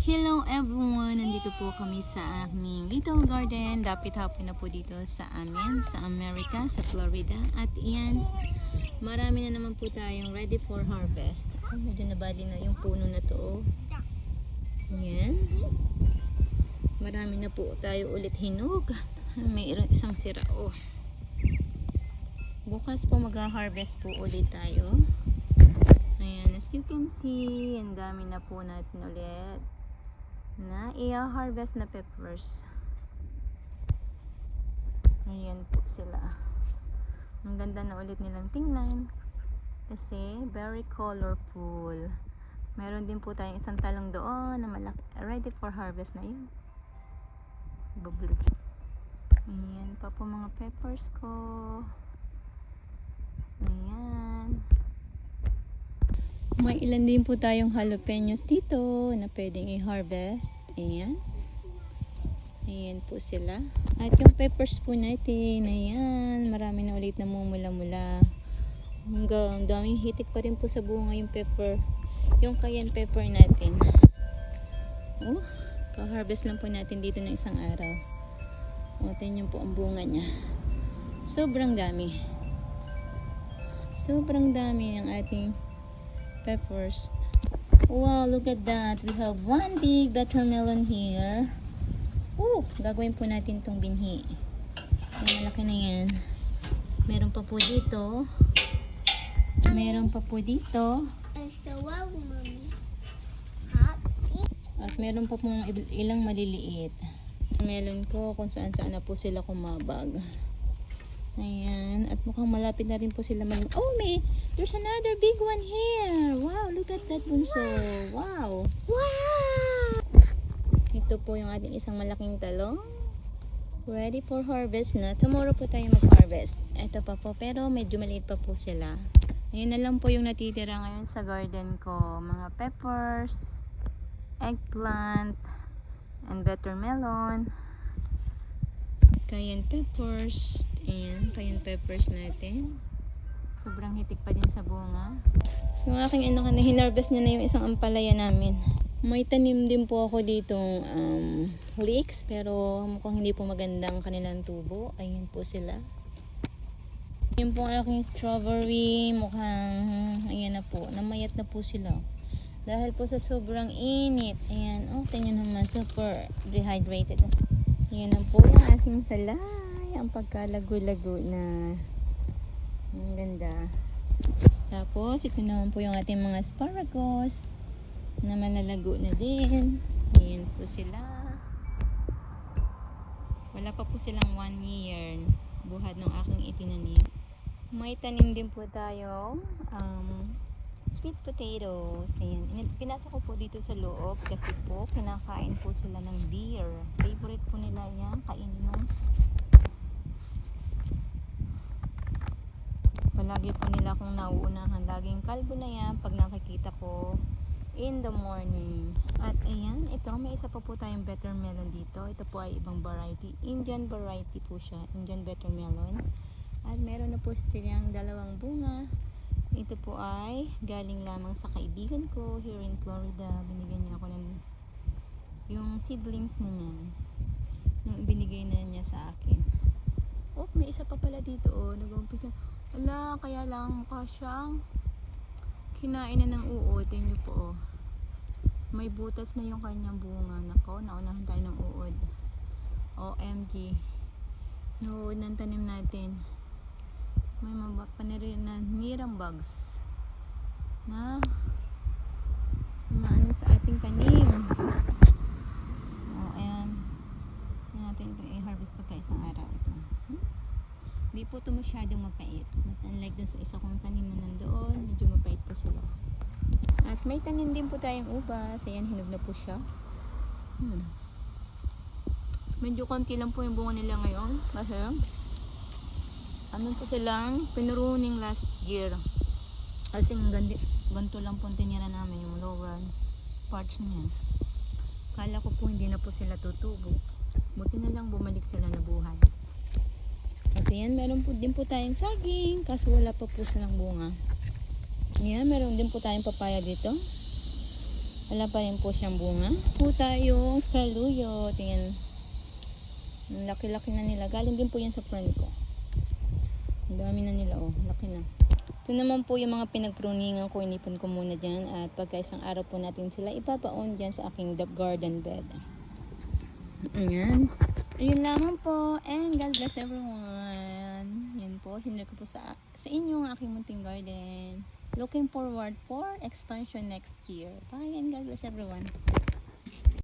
Hello everyone! Nandito po kami sa aming little garden. Dapit hapon na po dito sa amin, sa America, sa Florida. At iyan, marami na naman po tayong ready for harvest. Medyo nabali na yung puno na to. Ayan. Marami na po tayo ulit hinog. Mayroon isang sira. Bukas po mag-harvest po ulit tayo. Ayan, as you can see, ang dami na po natin ulit na i-harvest na peppers. Ayan po sila. Ang ganda na ulit nilang tingnan kasi very colorful. Meron din po tayong isang talong doon na malaki, ready for harvest na yun. Bubble. Ayan pa po mga peppers ko. Ayan. May ilan din po tayong jalapenos dito na pwedeng i-harvest. Ayan. Ayan po sila. At yung peppers po natin, ayan, marami na ulit na mumula-mula. Hanggang daming hitik pa rin po sa bunga yung pepper. Yung cayenne pepper natin. Pa-harvest lang po natin dito ng isang araw. Tingnan po ang bunga niya. Sobrang dami. Sobrang dami ng ating peppers. Wow, look at that. We have one big watermelon here. Gagawin po natin tong binhi. Yung malaki na yan. Meron pa po dito. Meron pa po dito. At meron pa po ilang maliliit. Melon ko kung saan saan na po sila kumabag. Ayan. At mukhang malapit na rin po sila there's another big one here. Wow, look at that bunso. Wow. Wow. Ito po yung ating isang malaking talong. Ready for harvest na. Tomorrow po tayo mag-harvest. Ito pa po, pero medyo maliit pa po sila. Ayun na lang po yung natitira ngayon sa garden ko. Mga peppers, eggplant, and watermelon. Cayenne peppers. Ayan, cayenne peppers natin. Sobrang hitik pa din sa bunga. Yung aking anak na hinarvest niya na yung isang ampalaya namin. May tanim din po ako ditong leeks, pero mukhang hindi po magandang kanilang tubo. Ayan po sila. Yan po ang aking strawberry. Mukhang, ayan na po. Namayat na po sila. Dahil po sa sobrang init. Ayan, tingnan naman, super dehydrated na. Ayan na po yung aking salay. Ang pagkalago-lago na. Ang ganda. Tapos, ito naman po yung ating mga asparagus na malalago na din. Ayan po sila. Wala pa po silang 1 year buhat ng aking itinanim. May tanim din po tayo sweet potatoes. Ayan. Pinasok ko po dito sa loob kasi po kinakain po sila ng deer. Favorite po nila yan, kainin. Palagi po nila akong nauunahan. Laging kalbo na yan pag nakikita ko in the morning. At ayan, ito may isa pa po tayong watermelon dito. Ito po ay ibang variety. Indian variety po siya. Indian watermelon. At meron na po silang 2 bunga. Ito po ay galing lamang sa kaibigan ko here in Florida. Binigyan niya ako ng yung seedlings na niyan. Yung binigay na niya sa akin. May isa pa pala dito. Nag-umpisa. Kaya lang mukha siyang kinain na ng uod. Tingnan niyo po. May butas na yung kanyang bunga. Nako, naunahan tayo ng uod. OMG. Nuod ng tanim natin. May paniri na nirang bugs na maano sa ating tanim. Ayan. Yan natin ito i-harvest pagka isang araw ito. Hindi po ito masyadong mapait. Unlike dun sa isa kong tanim na nandoon, medyo mapait po sila. At may tanim din po tayong ubas. Ayan, hinog na po siya. Medyo konti lang po yung bunga nila ngayon. Kasi po silang pinuruning last year. Kasi ganito lang po tinira namin yung lower parts niya. Kala ko po hindi na po sila tutubo. Buti na lang bumalik sila na buhay. At yan, meron po din po tayong saging. Kaso wala pa po silang bunga. Yan, meron din po tayong papaya dito. Wala pa rin po siyang bunga. Po tayong saluyo. Tingnan. Ang laki-laki na nila. Galing din po yan sa friend ko. Ang dami na nila, oh. Laki na. Ito naman po yung mga pinagpruningan ko. Inipon ko muna dyan. At pagka isang araw po natin sila ipapaon dyan sa aking garden bed. Ayan. Ayun lamang po. And God bless everyone. Yan po. Hinir ko po sa inyo ang aking munting garden. Looking forward for expansion next year. Bye and God bless everyone.